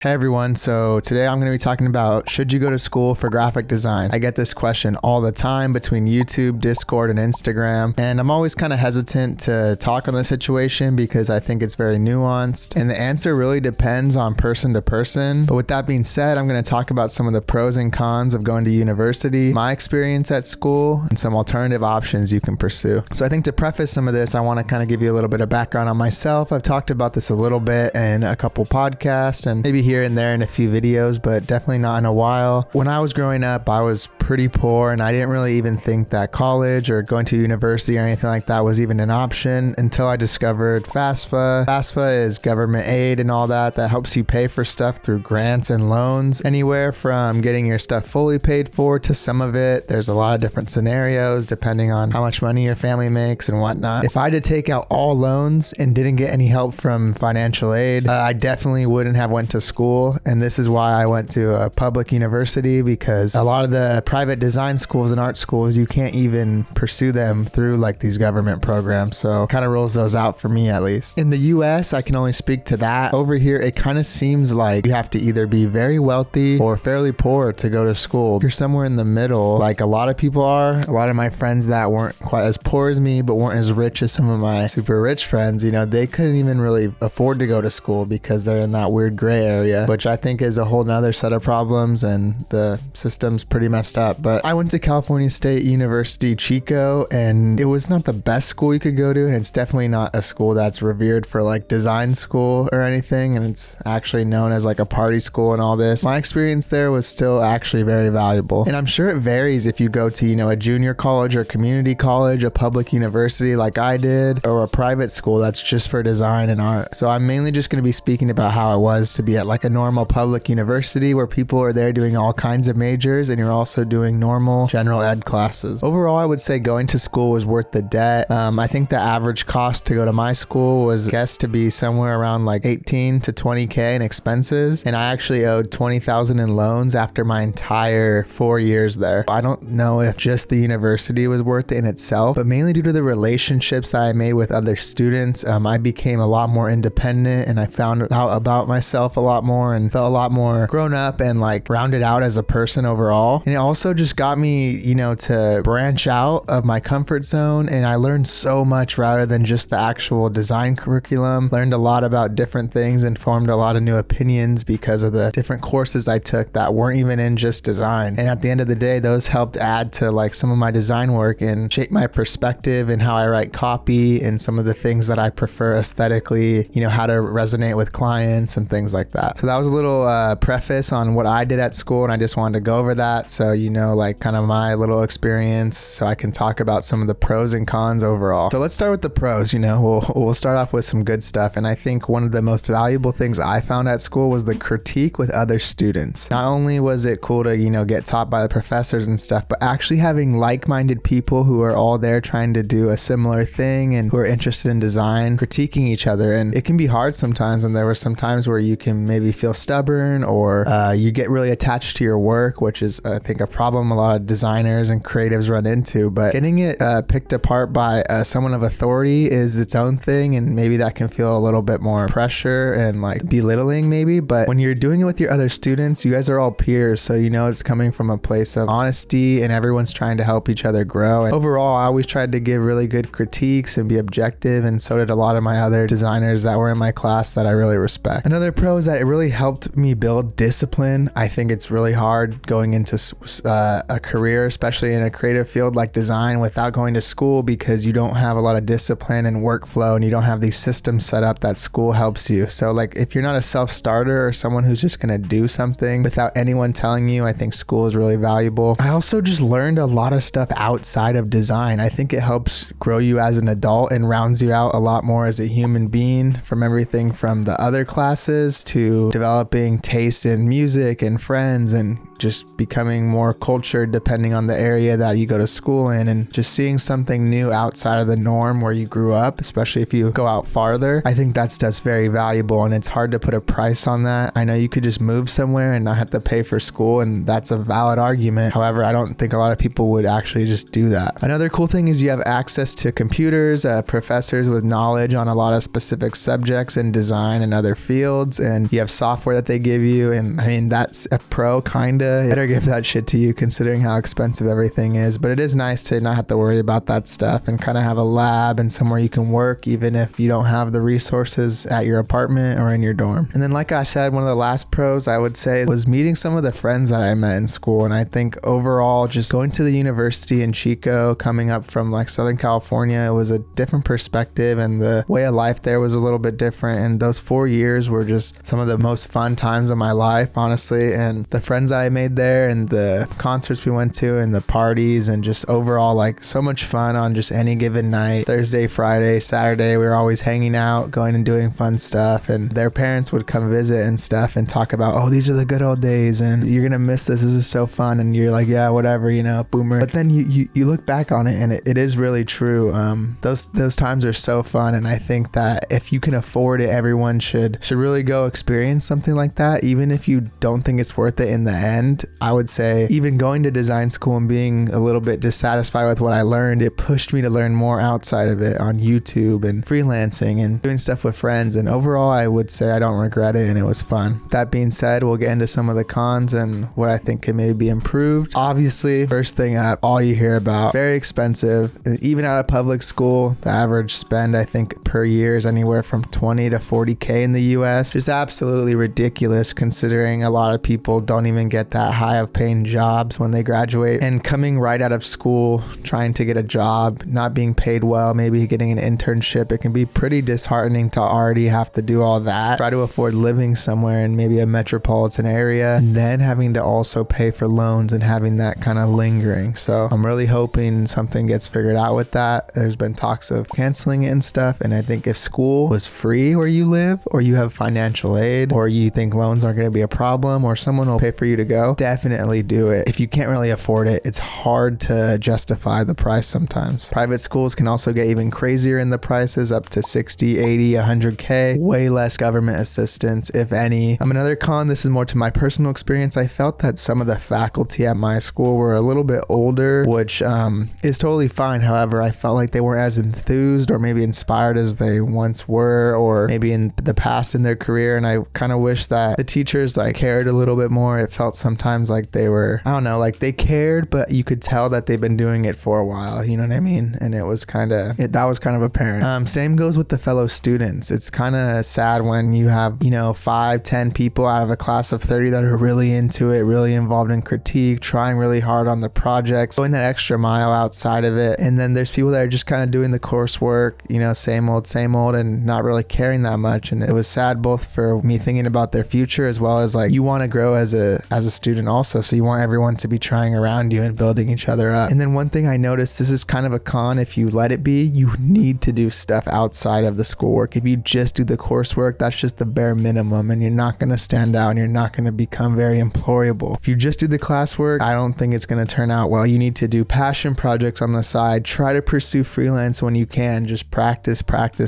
Hey everyone, so today I'm going to be talking about should you go to school for graphic design? I get this question all the time between YouTube, Discord, and Instagram, and I'm always kind of hesitant to talk on the situation because I think it's very nuanced, and the answer really depends on person to person. But with that being said, I'm going to talk about some of the pros and cons of going to university, my experience at school, and some alternative options you can pursue. So I think to preface some of this, I want to kind of give you a little bit of background on myself. I've talked about this a little bit in a couple podcasts and maybe here and there in a few videos, but definitely not in a while. When I was growing up, I was pretty poor and I didn't really even think that college or going to university or anything like that was even an option until I discovered FAFSA. FAFSA is government aid and all that helps you pay for stuff through grants and loans, anywhere from getting your stuff fully paid for to some of it. There's a lot of different scenarios depending on how much money your family makes and whatnot. If I had to take out all loans and didn't get any help from financial aid, I definitely wouldn't have went to school. And this is why I went to a public university, because a lot of the private design schools and art schools, you can't even pursue them through like these government programs. So kind of rules those out for me, at least. In the US, I can only speak to that. Over here, it kind of seems like you have to either be very wealthy or fairly poor to go to school. If you're somewhere in the middle, like a lot of people are. A lot of my friends that weren't quite as poor as me, but weren't as rich as some of my super rich friends, they couldn't even really afford to go to school because they're in that weird gray area, which I think is a whole nother set of problems, and the system's pretty messed up. But I went to California State University, Chico, and it was not the best school you could go to, and it's definitely not a school that's revered for like design school or anything, and it's actually known as like a party school and all this. My experience there was still actually very valuable, and I'm sure it varies if you go to a junior college or community college, a public university like I did, or a private school that's just for design and art. So I'm mainly just going to be speaking about how it was to be at like a normal public university where people are there doing all kinds of majors and you're also doing normal general ed classes. Overall, I would say going to school was worth the debt. I think the average cost to go to my school was guessed to be somewhere around like 18 to 20K in expenses, and I actually owed 20,000 in loans after my entire 4 years there. I don't know if just the university was worth it in itself, but mainly due to the relationships that I made with other students, I became a lot more independent and I found out about myself a lot more and felt a lot more grown up and like rounded out as a person overall. And it also just got me, to branch out of my comfort zone, and I learned so much rather than just the actual design curriculum. Learned a lot about different things and formed a lot of new opinions because of the different courses I took that weren't even in just design. And at the end of the day, those helped add to like some of my design work and shape my perspective and how I write copy and some of the things that I prefer aesthetically, how to resonate with clients and things like that. So that was a little preface on what I did at school, and I just wanted to go over that so like kind of my little experience so I can talk about some of the pros and cons overall. So let's start with the pros. We'll start off with some good stuff, and I think one of the most valuable things I found at school was the critique with other students. Not only was it cool to get taught by the professors and stuff, but actually having like-minded people who are all there trying to do a similar thing and who are interested in design, critiquing each other. And it can be hard sometimes, and there were some times where you can maybe feel stubborn or you get really attached to your work, which is I think a problem a lot of designers and creatives run into. But getting it picked apart by someone of authority is its own thing, and maybe that can feel a little bit more pressure and like belittling maybe. But when you're doing it with your other students, you guys are all peers, so it's coming from a place of honesty and everyone's trying to help each other grow. And overall, I always tried to give really good critiques and be objective, and so did a lot of my other designers that were in my class that I really respect. Another pro is that it really helped me build discipline. I think it's really hard going into a career, especially in a creative field like design, without going to school, because you don't have a lot of discipline and workflow, and you don't have these systems set up that school helps you. So like if you're not a self-starter or someone who's just going to do something without anyone telling you, I think school is really valuable. I also just learned a lot of stuff outside of design. I think it helps grow you as an adult and rounds you out a lot more as a human being, from everything from the other classes to developing taste in music and friends and just becoming more cultured depending on the area that you go to school in, and just seeing something new outside of the norm where you grew up, especially if you go out farther. I think that's just very valuable, and it's hard to put a price on that. I know you could just move somewhere and not have to pay for school, and that's a valid argument. However, I don't think a lot of people would actually just do that. Another cool thing is you have access to computers, professors with knowledge on a lot of specific subjects in design and other fields, and you have software that they give you, and I mean, that's a pro, kinda. Better give that shit to you considering how expensive everything is, but it is nice to not have to worry about that stuff and kind of have a lab and somewhere you can work even if you don't have the resources at your apartment or in your dorm. And then, like I said, one of the last pros I would say was meeting some of the friends that I met in school, and I think overall just going to the university in Chico, coming up from like Southern California, it was a different perspective, and the way of life there was a little bit different, and those 4 years were just some of the most fun times of my life, honestly. And the friends that I made there, and the concerts we went to, and the parties, and just overall like so much fun on just any given night. Thursday, Friday, Saturday, we were always hanging out, going and doing fun stuff, and their parents would come visit and stuff and talk about, oh, these are the good old days and you're gonna miss this is so fun, and you're like, yeah, whatever, you know, boomer. But then you look back on it, and it is really true. Those times are so fun, and I think that if you can afford it, everyone should really go experience something like that, even if you don't think it's worth it in the end. I would say even going to design school and being a little bit dissatisfied with what I learned, it pushed me to learn more outside of it on YouTube and freelancing and doing stuff with friends, and overall I would say I don't regret it, and it was fun. That being said, we'll get into some of the cons and what I think can maybe be improved. Obviously, first thing up, all you hear about, very expensive. Even out of public school, the average spend I think per year is anywhere from 20 to 40K in the US. It's absolutely ridiculous considering a lot of people don't even get that high of paying jobs when they graduate, and coming right out of school trying to get a job, not being paid well, maybe getting an internship, it can be pretty disheartening to already have to do all that, try to afford living somewhere in maybe a metropolitan area, and then having to also pay for loans and having that kind of lingering. So I'm really hoping something gets figured out with that. There's been talks of canceling it and stuff, and I think if school was free where you live, or you have financial aid, or you think loans aren't going to be a problem, or someone will pay for you to go, definitely do it. If you can't really afford it, it's hard to justify the price sometimes. Private schools can also get even crazier in the prices, up to 60, 80, 100K. Way less government assistance, if any. Another con, this is more to my personal experience, I felt that some of the faculty at my school were a little bit older, which is totally fine. However, I felt like they weren't as enthused or maybe inspired as they once were, or maybe in the past in their career, and I kind of wish that the teachers like cared a little bit more. It felt sometimes like they were, I don't know, like they cared, but you could tell that they've been doing it for a while, you know what I mean? And it was kind of, that was kind of apparent. Same goes with the fellow students. It's kind of sad when you have, 5-10 people out of a class of 30 that are really into it, really involved in critique, trying really hard on the projects, going that extra mile outside of it. And then there's people that are just kind of doing the coursework, same old, and not really caring that much. And it was sad both for me thinking about their future, as well as like you want to grow as a student also. So you want everyone to be trying around you and building each other up. And then one thing I noticed, this is kind of a con, if you let it be, you need to do stuff outside of the schoolwork. If you just do the coursework, that's just the bare minimum, and you're not going to stand out and you're not going to become very employable. If you just do the classwork, I don't think it's going to turn out well. You need to do passion projects on the side, try to pursue freelance when you can, just practice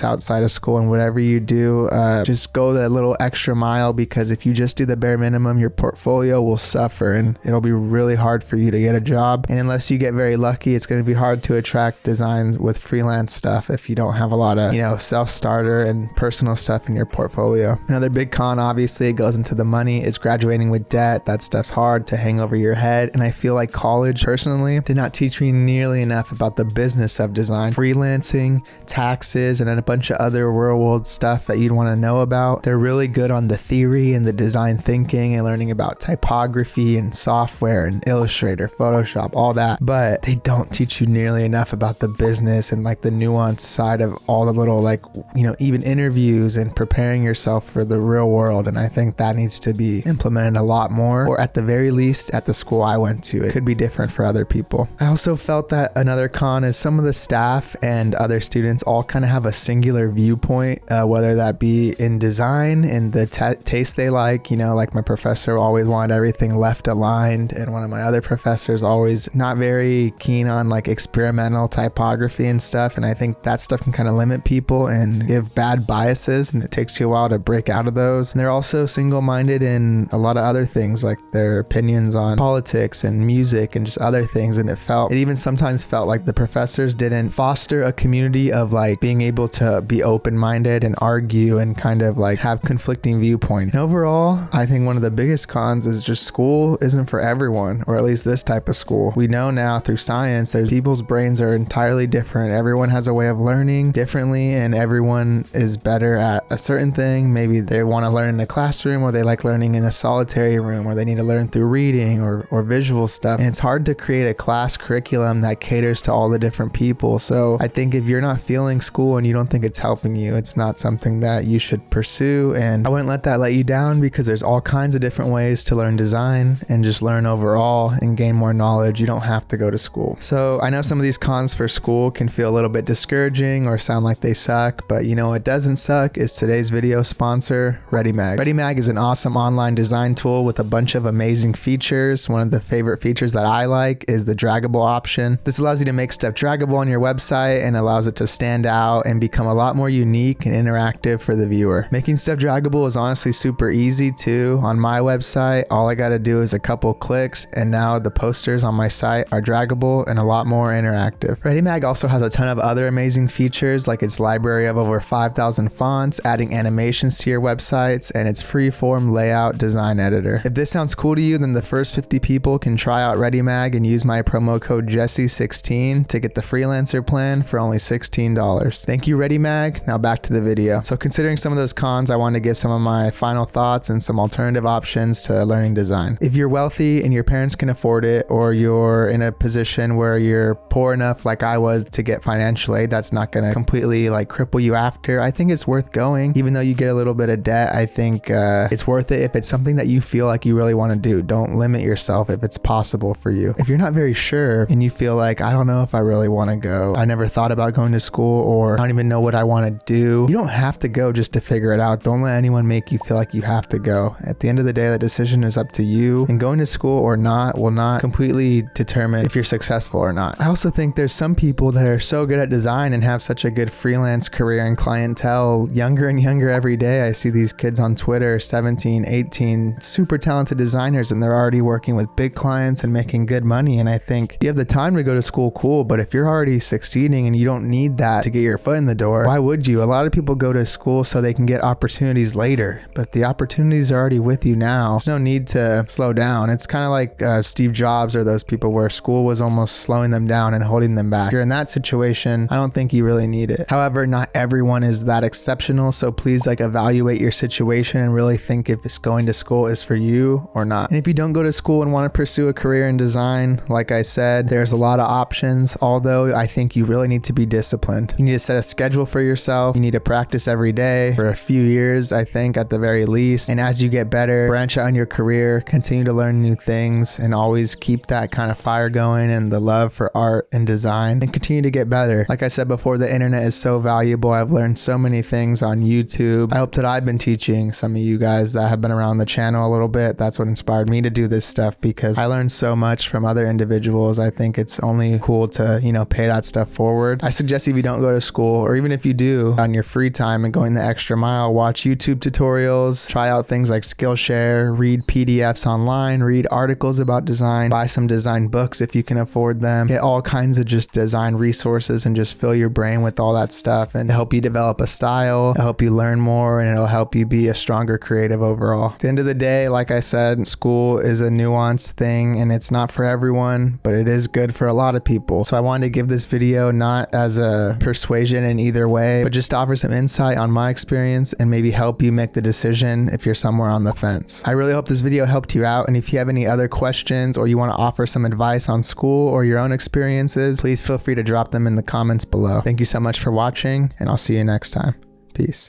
outside of school, and whatever you do, just go that little extra mile, because if you just do the bare minimum, your portfolio will suffer and it'll be really hard for you to get a job. And unless you get very lucky, it's going to be hard to attract designs with freelance stuff if you don't have a lot of, self-starter and personal stuff in your portfolio. Another big con, obviously, it goes into the money, is graduating with debt. That stuff's hard to hang over your head, and I feel like college personally did not teach me nearly enough about the business of design, freelancing, taxes, and then a bunch of other real world stuff that you'd want to know about. They're really good on the theory and the design thinking and learning about typography and software and Illustrator, Photoshop, all that, but they don't teach you nearly enough about the business and like the nuanced side of all the little even interviews and preparing yourself for the real world. And I think that needs to be implemented a lot more, or at the very least at the school I went to. It could be different for other people. I also felt that another con is some of the staff and other students all kind of have a singular viewpoint, whether that be in design and the taste they like. Like my professor always wanted everything everything left aligned, and one of my other professors always not very keen on like experimental typography and stuff, and I think that stuff can kind of limit people and give bad biases, and it takes you a while to break out of those. And they're also single-minded in a lot of other things, like their opinions on politics and music and just other things, and it even sometimes felt like the professors didn't foster a community of like being able to be open-minded and argue and kind of like have conflicting viewpoints. And overall, I think one of the biggest cons is just school isn't for everyone, or at least this type of school. We know now through science that people's brains are entirely different. Everyone has a way of learning differently, and everyone is better at a certain thing. Maybe they want to learn in a classroom, or they like learning in a solitary room, or they need to learn through reading or visual stuff. And it's hard to create a class curriculum that caters to all the different people. So I think if you're not feeling school and you don't think it's helping you, it's not something that you should pursue. And I wouldn't let that let you down, because there's all kinds of different ways to learn design and just learn overall and gain more knowledge. You don't have to go to school. So I know some of these cons for school can feel a little bit discouraging or sound like they suck, but you know what doesn't suck is today's video sponsor, ReadyMag. ReadyMag is an awesome online design tool with a bunch of amazing features. One of the favorite features that I like is the draggable option. This allows you to make stuff draggable on your website and allows it to stand out and become a lot more unique and interactive for the viewer. Making stuff draggable is honestly super easy too. On my website, all I gotta do is a couple clicks, and now the posters on my site are draggable and a lot more interactive. ReadyMag also has a ton of other amazing features, like its library of over 5,000 fonts, adding animations to your websites, and its free-form layout design editor. If this sounds cool to you, then the first 50 people can try out ReadyMag and use my promo code Jesse16 to get the freelancer plan for only $16. Thank you, ReadyMag. Now back to the video. So considering some of those cons, I wanted to give some of my final thoughts and some alternative options to learning design. If you're wealthy and your parents can afford it, or you're in a position where you're poor enough like I was to get financial aid that's not going to completely like cripple you after, I think it's worth going. Even though you get a little bit of debt, I think it's worth it if it's something that you feel like you really want to do. Don't limit yourself if it's possible for you. If you're not very sure and you feel like, I don't know if I really want to go, I never thought about going to school, or I don't even know what I want to do, you don't have to go just to figure it out. Don't let anyone make you feel like you have to go. At the end of the day, the decision is up to you, and going to school or not will not completely determine if you're successful or not. I also think there's some people that are so good at design and have such a good freelance career and clientele, younger and younger every day. I see these kids on Twitter, 17, 18, super talented designers, and they're already working with big clients and making good money. And I think you have the time to go to school, cool, but if you're already succeeding and you don't need that to get your foot in the door, why would you? A lot of people go to school so they can get opportunities later, but the opportunities are already with you now. There's no need to slow down. It's kind of like Steve Jobs or those people where school was almost slowing them down and holding them back. If you're in that situation, I don't think you really need it. However, not everyone is that exceptional, so please like evaluate your situation and really think if it's going to school is for you or not. And if you don't go to school and want to pursue a career in design, like I said, there's a lot of options, although I think you really need to be disciplined. You need to set a schedule for yourself. You need to practice every day for a few years, I think, at the very least. And as you get better, branch out in your career, continue to learn new things, and always keep that kind of fire going and the love for art and design, and continue to get better. Like I said before, the internet is so valuable. I've learned so many things on YouTube. I hope that I've been teaching some of you guys that have been around the channel a little bit. That's what inspired me to do this stuff, because I learned so much from other individuals. I think it's only cool to, you know, pay that stuff forward. I suggest if you don't go to school, or even if you do, on your free time and going the extra mile, watch YouTube tutorials, try out things like Skillshare, read PDFs online, read articles about design, buy some design books if you can afford them, get all kinds of just design resources and just fill your brain with all that stuff, and help you develop a style, help you learn more, and it'll help you be a stronger creative overall. At the end of the day, like I said, school is a nuanced thing and it's not for everyone, but it is good for a lot of people. So I wanted to give this video not as a persuasion in either way, but just to offer some insight on my experience and maybe help you make the decision if you're somewhere on the fence. I really hope this video helped you out, and if you have any other questions or you want to offer some advice on school or your own experiences, please feel free to drop them in the comments below. Thank you so much for watching, and I'll see you next time. Peace.